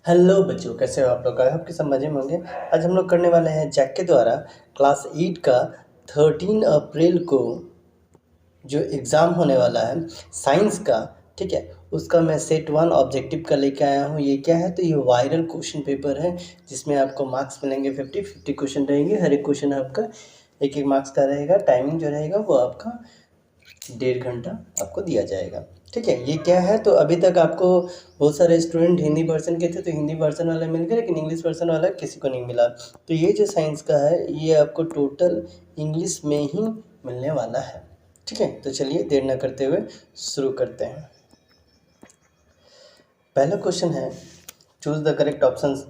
Hello बच्चों, कैसे हो आप लोग? आई होप कि सब मज़े में होंगे। आज हम लोग करने वाले हैं जैक के द्वारा क्लास 8 का 13 अप्रैल को जो एग्ज़ाम होने वाला है साइंस का, ठीक है, उसका मैं सेट 1 ऑब्जेक्टिव का लेके आया हूँ। ये क्या है? तो ये वायरल क्वेश्चन पेपर है जिसमें आपको मार्क्स मिलेंगे 50 क्वेश्चन रहेंगे। हर एक क्वेश्चन आपका एक मार्क्स का रहेगा। टाइमिंग जो रहेगा वो आपका 1.5 घंटा आपको दिया जाएगा, ठीक है। ये क्या है? तो अभी तक आपको बहुत सारे स्टूडेंट हिंदी वर्जन के थे, तो हिंदी वर्जन वाला मिल गया, लेकिन इंग्लिश वर्जन वाला किसी को नहीं मिला। तो ये जो साइंस का है ये आपको टोटल इंग्लिश में ही मिलने वाला है, ठीक है। तो चलिए देर न करते हुए शुरू करते हैं। पहला क्वेश्चन है, चूज द करेक्ट ऑप्शंस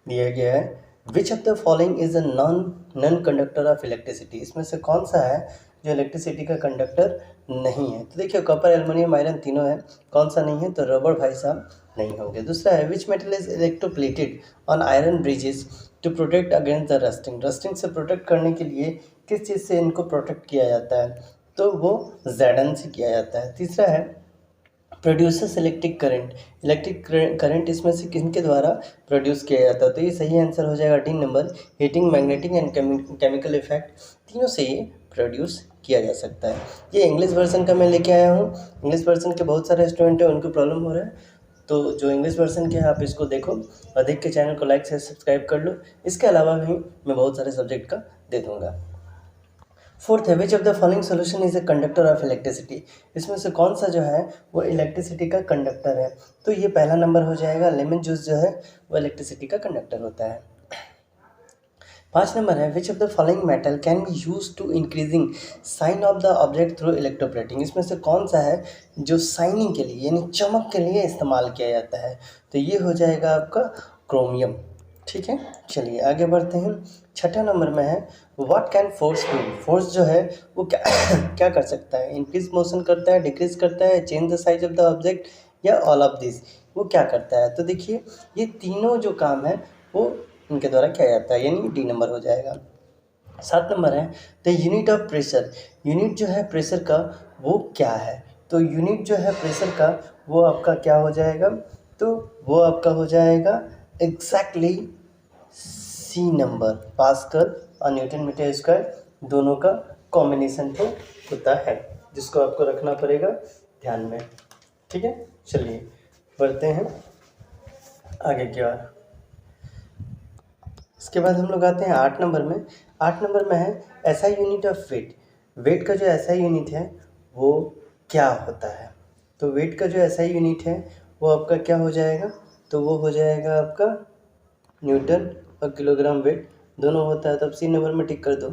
दिया गया है। Which of the following is a non conductor of electricity? इसमें से कौन सा है जो इलेक्ट्रिसिटी का कंडक्टर नहीं है? तो देखिए, कॉपर, एल्युमिनियम, आयरन तीनों है। कौन सा नहीं है? तो रबर भाई साहब नहीं होंगे। दूसरा है, which metal is electroplated on iron bridges to protect against the rusting? Rusting से प्रोटेक्ट करने के लिए किस चीज़ से इनको प्रोटेक्ट किया जाता है? तो वो ज़ेडन से किया जाता है। तीसरा है, producers electric current? Electric current इसमें से किनके द्वारा प्रोड्यूस किया जाता है? तो ये सही आंसर हो जाएगा D number, heating, magnetic and chemical effect, तीनों से ये प्रोड्यूस किया जा सकता है। ये इंग्लिश वर्जन का मैं लेके आया हूँ। इंग्लिश वर्जन के बहुत सारे स्टूडेंट हैं, उनको प्रॉब्लम हो रहा है, तो जो इंग्लिश वर्जन के है आप इसको देखो और देख के चैनल को लाइक से सब्सक्राइब कर लो। इसके अलावा भी मैं बहुत सारे सब्जेक्ट का दे दूँगा। फोर्थ है, which of the following solution is a conductor of electricity? इसमें से कौन सा जो है वो इलेक्ट्रिसिटी का कंडक्टर है? तो ये पहला नंबर हो जाएगा, लेमन जूस जो है वो इलेक्ट्रिसिटी का कंडक्टर होता है। 5 नंबर है, which of the following metal can be use to increasing shine of the object through electroplating? इसमें से कौन सा है जो साइनिंग के लिए यानी चमक के लिए इस्तेमाल किया जाता है? तो ये हो जाएगा आपका क्रोमियम, ठीक है। चलिए आगे बढ़ते हैं। 6ठा नंबर में है, what can force do? Force जो है वो क्या क्या कर सकता है? इंक्रीज मोशन करता है, डिक्रीज करता है, change the size of the object, या ऑल ऑफ दिस? वो क्या करता है? तो देखिए, ये तीनों जो काम है वो इनके द्वारा किया जाता है, यानी डी नंबर हो जाएगा। 7 नंबर है, the unit of pressure? Unit जो है प्रेशर का वो क्या है? तो यूनिट जो है प्रेशर का वो आपका क्या हो जाएगा? तो वो आपका हो जाएगा एग्जैक्टली सी नंबर, पास्कल और न्यूटन मीटर स्क्वायर, दोनों का कॉम्बिनेशन तो होता है, जिसको आपको रखना पड़ेगा ध्यान में, ठीक है। चलिए बढ़ते हैं आगे की ओर। इसके बाद हम लोग आते हैं 8 नंबर में। 8 नंबर में है, ऐसा यूनिट ऑफ वेट? वेट का जो ऐसा यूनिट है वो क्या होता है? तो वेट का जो ऐसा यूनिट है वो आपका क्या हो जाएगा? तो वो हो जाएगा आपका न्यूटन और किलोग्राम वेट दोनों होता है, तब सी नंबर में टिक कर दो।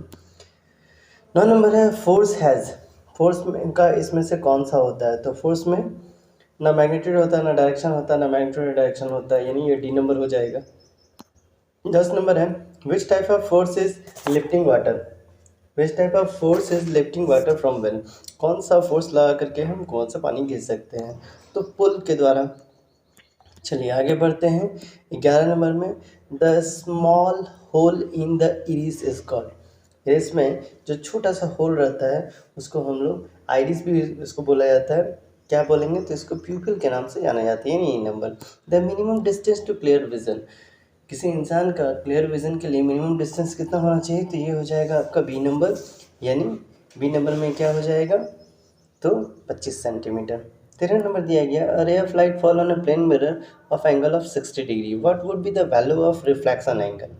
9 नंबर है, फोर्स हैज़? फोर्स में का इसमें से कौन सा होता है? तो फोर्स में ना मैग्नीट्यूड होता है, ना डायरेक्शन होता है, ना मैग्नीट्यूड डायरेक्शन होता है, यानी ये डी नंबर हो जाएगा। 10 नंबर है, विच type of force is lifting water? Which type of force is lifting water from well? कौन सा फोर्स लगा करके हम कौन सा पानी खींच सकते हैं? तो पुल के द्वारा। चलिए आगे बढ़ते हैं। 11 नंबर में, the small hole in the iris is called? Iris में जो छोटा सा होल रहता है उसको हम लोग आइरिस भी इसको बोला जाता है। क्या बोलेंगे? तो इसको प्यूपिल के नाम से जाना जाता है, यानी number. The minimum distance to clear vision? किसी इंसान का क्लियर विजन के लिए मिनिमम डिस्टेंस कितना होना चाहिए? तो ये हो जाएगा आपका बी नंबर, यानी बी नंबर में क्या हो जाएगा? तो 25 सेंटीमीटर। 13 नंबर दिया गया, a ray of light fall on a plane mirror of angle of 60 degree, what would be the value of reflection angle?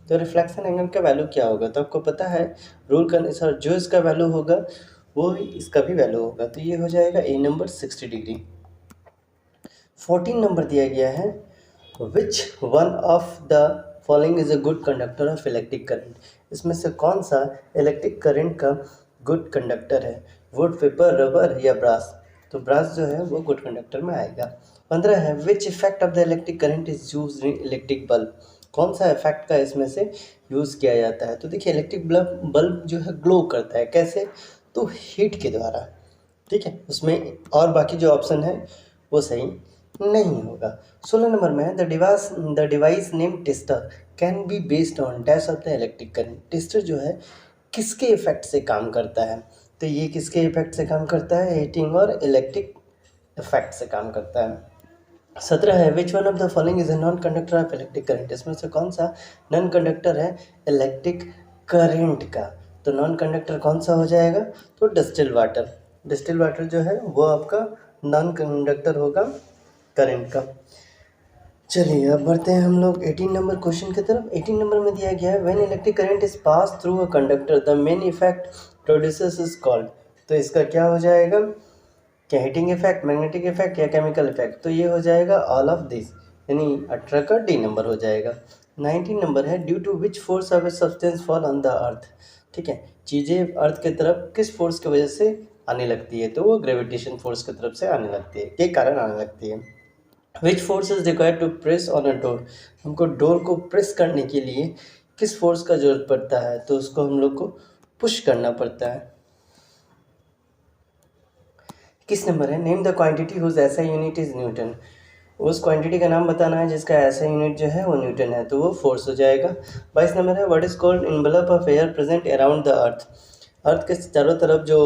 तो रिफ्लेक्शन एंगल का वैल्यू क्या होगा? तो आपको पता है रूल के अनुसार जो इसका वैल्यू होगा वो ही इसका भी वैल्यू होगा, तो ये हो जाएगा ए नंबर 60 डिग्री। 14 नंबर दिया गया है, which one of the following is a good conductor of electric current? इसमें से कौन सा इलेक्ट्रिक करंट का गुड कंडक्टर है? वुड, पेपर, रबर या ब्रास? तो ब्रास जो है वो गुड कंडक्टर में आएगा। 15 है, which effect of the electric current is use in electric bulb? कौन सा इफेक्ट का इसमें से यूज़ किया जाता है? तो देखिए, इलेक्ट्रिक बल्ब जो है ग्लो करता है, कैसे? तो हीट के द्वारा, ठीक है। उसमें और बाकी जो ऑप्शन है वो सही नहीं होगा। 16 नंबर में है, the device name tester can be based on dash of the electric current? Tester जो है किसके इफेक्ट से काम करता है? तो ये किसके इफेक्ट से काम करता है? हीटिंग और इलेक्ट्रिक इफेक्ट से काम करता है। 17 है which one of the following is a non conductor of electric current, इसमें से कौन सा नॉन कंडक्टर है इलेक्ट्रिक करंट का। तो नॉन कंडक्टर कौन सा हो जाएगा, तो डिस्टिल वाटर। डिस्टिल वाटर जो है वो आपका नॉन कंडक्टर होगा करंट का। चलिए अब बढ़ते हैं हम लोग 18 नंबर क्वेश्चन की तरफ। 18 नंबर में दिया गया है when electric current is pass through a conductor the main effect produces is called. तो इसका क्या हो जाएगा, क्या हीटिंग इफेक्ट, मैग्नेटिक इफेक्ट या केमिकल इफेक्ट। तो ये हो जाएगा ऑल ऑफ दिस, यानी 18 का डी नंबर हो जाएगा। 19 नंबर है due to which force of a substance fall on the earth. ठीक है, चीज़ें अर्थ की तरफ किस फोर्स की वजह से आने लगती है, तो वो ग्रेविटेशन फोर्स की तरफ से आने लगती है, के कारण आने लगती है। Which force is required to press on a door, हमको डोर को प्रेस करने के लिए किस फोर्स का जरूरत पड़ता है, तो उसको हम लोग को पुश करना पड़ता है। किस नंबर है नेम द क्वांटिटी हुज ऐसा यूनिट इज न्यूटन, उस क्वांटिटी का नाम बताना है जिसका ऐसा यूनिट जो है वो न्यूटन है, तो वो फोर्स हो जाएगा। 22 नंबर है what is called envelope of air present around the earth, earth के चारों तरफ जो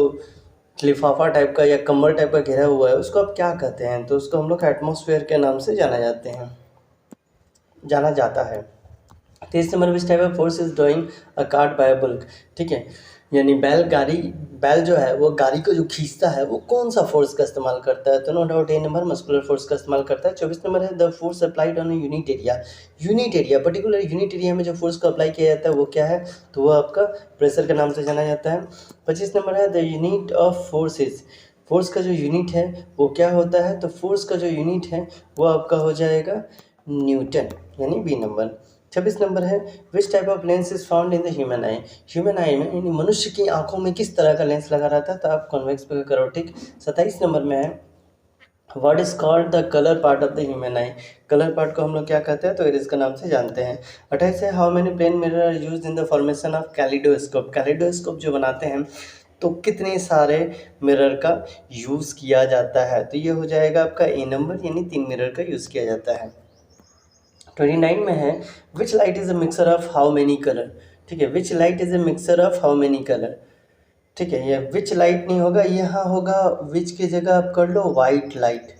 लिफाफा टाइप का या कम्बल टाइप का घेरा हुआ है उसको आप क्या कहते हैं, तो उसको हम लोग एटमॉस्फेयर के नाम से जाना जाता है। 23 number which type of force is drawing a cart by bulk. ठीक है, यानी बैल जो है वो गाड़ी को जो खींचता है वो कौन सा फोर्स का इस्तेमाल करता है, तो नो डाउट ए नंबर मस्कुलर फोर्स का इस्तेमाल करता है। 24 नंबर है the force applied on unit area, unit area particular unit area में जो फोर्स को अप्लाई किया जाता है वो क्या है, तो वो आपका प्रेशर के नाम से जाना जाता है। 25 नंबर है the unit of force is, force का जो यूनिट है वो क्या होता है, तो फोर्स का जो यूनिट है वो आपका हो जाएगा न्यूटन, यानी बी नंबर। 26 नंबर है विच type of lens is found in the human I, human आई में यानी मनुष्य की आंखों में किस तरह का लेंस लगा रहता है, तो आप कॉन्वेक्स पे करो। ठीक, 27 नंबर में है what is called the colour part of the human I, colour part को हम लोग क्या कहते हैं, तो इरिस के नाम से जानते हैं। 28 है how many plane mirror are used in the formation of kaleidoscope, kaleidoscope जो बनाते हैं तो कितने सारे मिरर का यूज़ किया जाता है, तो ये हो जाएगा आपका ए नंबर, यानी 3 मिरर का यूज़ किया जाता है। 29 में है which light is a mixer of how many colour. ठीक है, which light is a mixer of how many colour. ठीक है, ये विच लाइट नहीं होगा, यहाँ होगा विच की जगह आप कर लो वाइट लाइट।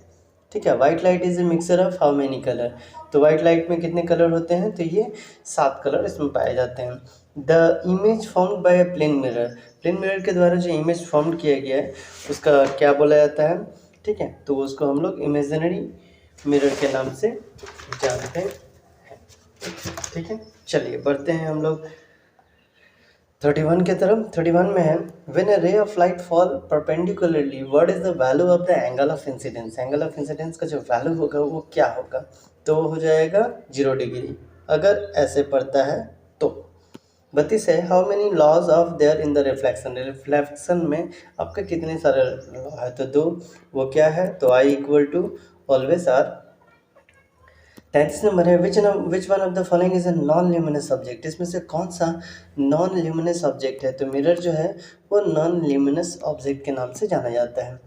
ठीक है, white light is a mixer of how many colour, तो वाइट लाइट में कितने कलर होते हैं, तो ये 7 कलर इसमें पाए जाते हैं। The image formed by a plane mirror, plane mirror के द्वारा जो इमेज फॉर्म किया गया है उसका क्या बोला जाता है। ठीक है, तो उसको हम लोग इमेजिनरी मिरर के नाम से जानते हैं। ठीक है, चलिए बढ़ते हैं हम लोग 31 के तरफ। 31 में है when a ray of light fall perpendicularly what is the value of the angle of incidence, angle of incidence का जो वैल्यू होगा वो क्या होगा, तो वो हो जाएगा 0 डिग्री अगर ऐसे पड़ता है तो। 32 है how many laws of there in the reflection, reflection में आपका कितने सारे लॉ है, तो 2, वो क्या है, तो i equal to always r. 33 number है which one of the following is a non luminous object, इसमें से कौन सा नॉन ल्यूमिनस ऑब्जेक्ट है, तो मिरर जो है वो नॉन ल्यूमिनस ऑब्जेक्ट के नाम से जाना जाता है।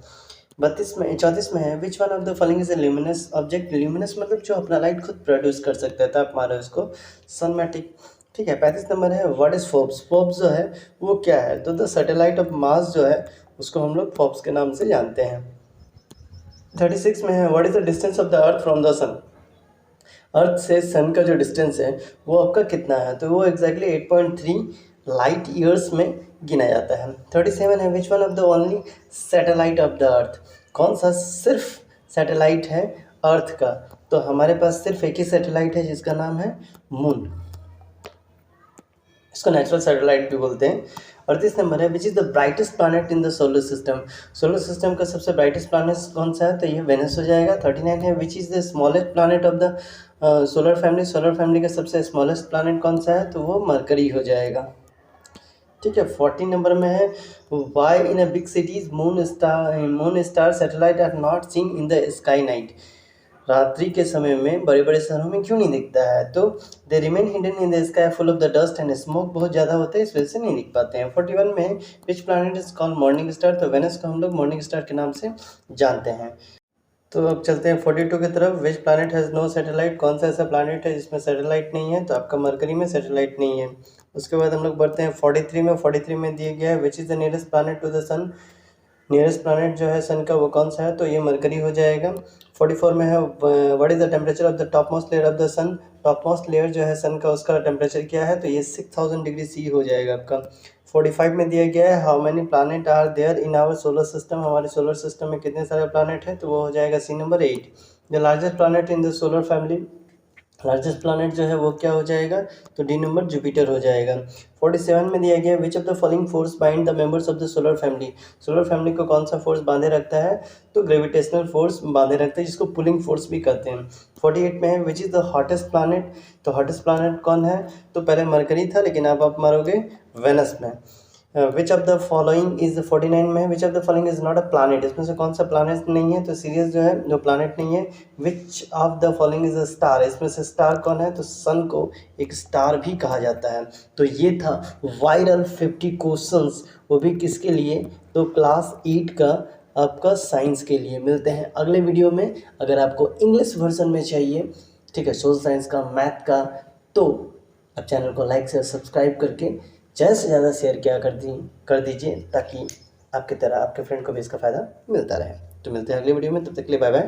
34 में है which one of the following is a luminous object, luminous मतलब जो अपना लाइट खुद प्रोड्यूस कर सकता है, तो आप मारो इसको सनमैटिक। ठीक है, 35 नंबर है व्हाट इज फोर्ब्स, फोर्ब्स जो है वो क्या है, तो द सैटेलाइट ऑफ मार्स जो है उसको हम लोग फोर्ब्स के नाम से जानते हैं। 36 में है what is the distance of the earth from the sun, earth से सन का जो डिस्टेंस है वो आपका कितना है, तो वो एग्जैक्टली 8.3 लाइट ईयर्स में गिना जाता है। 37 है which one of the only satellite of the अर्थ, कौन सा सिर्फ सैटेलाइट है अर्थ का, तो हमारे पास सिर्फ एक ही सैटेलाइट है जिसका नाम है मून, इसको नेचुरल सैटेलाइट भी बोलते हैं। 38 नंबर है which is the brightest planet in the solar system, solar system का सबसे ब्राइटेस्ट प्लानट कौन सा है, तो ये वेनस हो जाएगा। 39 है which is the smallest planet of the solar family, solar family का सबसे स्मॉलेस्ट प्लानट कौन सा है, तो वो मरकरी हो जाएगा। ठीक है, 14 नंबर में है why in a big cities moon star satellite are not seen in the sky night, रात्रि के समय में बड़े बड़े शहरों में क्यों नहीं दिखता है, तो they remain hidden in the sky full of the dust and smoke, बहुत ज़्यादा होता है इस वजह से नहीं दिख पाते हैं। 41 में which planet is called morning star, तो वेनस को हम लोग मॉर्निंग स्टार के नाम से जानते हैं। तो अब चलते हैं 42 की तरफ। विच प्लानट हैज़ नो सैटेलाइट, कौन सा ऐसा प्लानट है जिसमें सैटेलाइट नहीं है, तो आपका मरकरी में सैटेलाइट नहीं है। उसके बाद हम लोग बढ़ते हैं 43 में। 43 में दिया गया है which is the nearest planet to the sun, nearest planet जो है सन का वो कौन सा है, तो ये मरकरी हो जाएगा। 44 में है what is the temperature of the top most layer of the sun. Top most layer जो है सन का उसका टेम्परेचर क्या है, तो ये 6000 डिग्री सी हो जाएगा आपका। 45 में दिया गया है how many planet are there in our solar system, हमारे सोलर सिस्टम में कितने सारे प्लानट हैं, तो वो हो जाएगा C number 8। The largest planet in the solar family, largest planet जो है वो क्या हो जाएगा, तो डी नंबर जुपिटर हो जाएगा। 47 में दिया गया विच of the following force bind the members of the solar family, solar family को कौन सा फोर्स बांधे रखता है, तो ग्रेविटेशनल फोर्स बांधे रखता है, जिसको पुलिंग फोर्स भी कहते हैं। 48 में है which is the hottest planet, तो हॉटेस्ट प्लानट कौन है, तो पहले मरकरी था लेकिन अब आप मारोगे वेनस में। विच ऑफ द फॉलोइंग इज 49 में है which of the following is not a planet, इसमें से कौन सा प्लानट नहीं है, तो सीरियस जो है जो प्लानट नहीं है। Which of the following is a star, इसमें से स्टार कौन है, तो सन को एक स्टार भी कहा जाता है। तो ये था वायरल 50 क्वेश्चंस, वो भी किसके लिए, तो क्लास 8 का आपका साइंस के लिए। मिलते हैं अगले वीडियो में। अगर आपको इंग्लिश वर्जन में चाहिए, ठीक है, सोशल साइंस का, मैथ का, तो आप चैनल को लाइक से सब्सक्राइब करके ज़्यादा से ज़्यादा शेयर किया कर दीजिए, ताकि आपकी तरह आपके फ्रेंड को भी इसका फ़ायदा मिलता रहे। तो मिलते हैं अगले वीडियो में, तब तक के लिए बाय बाय।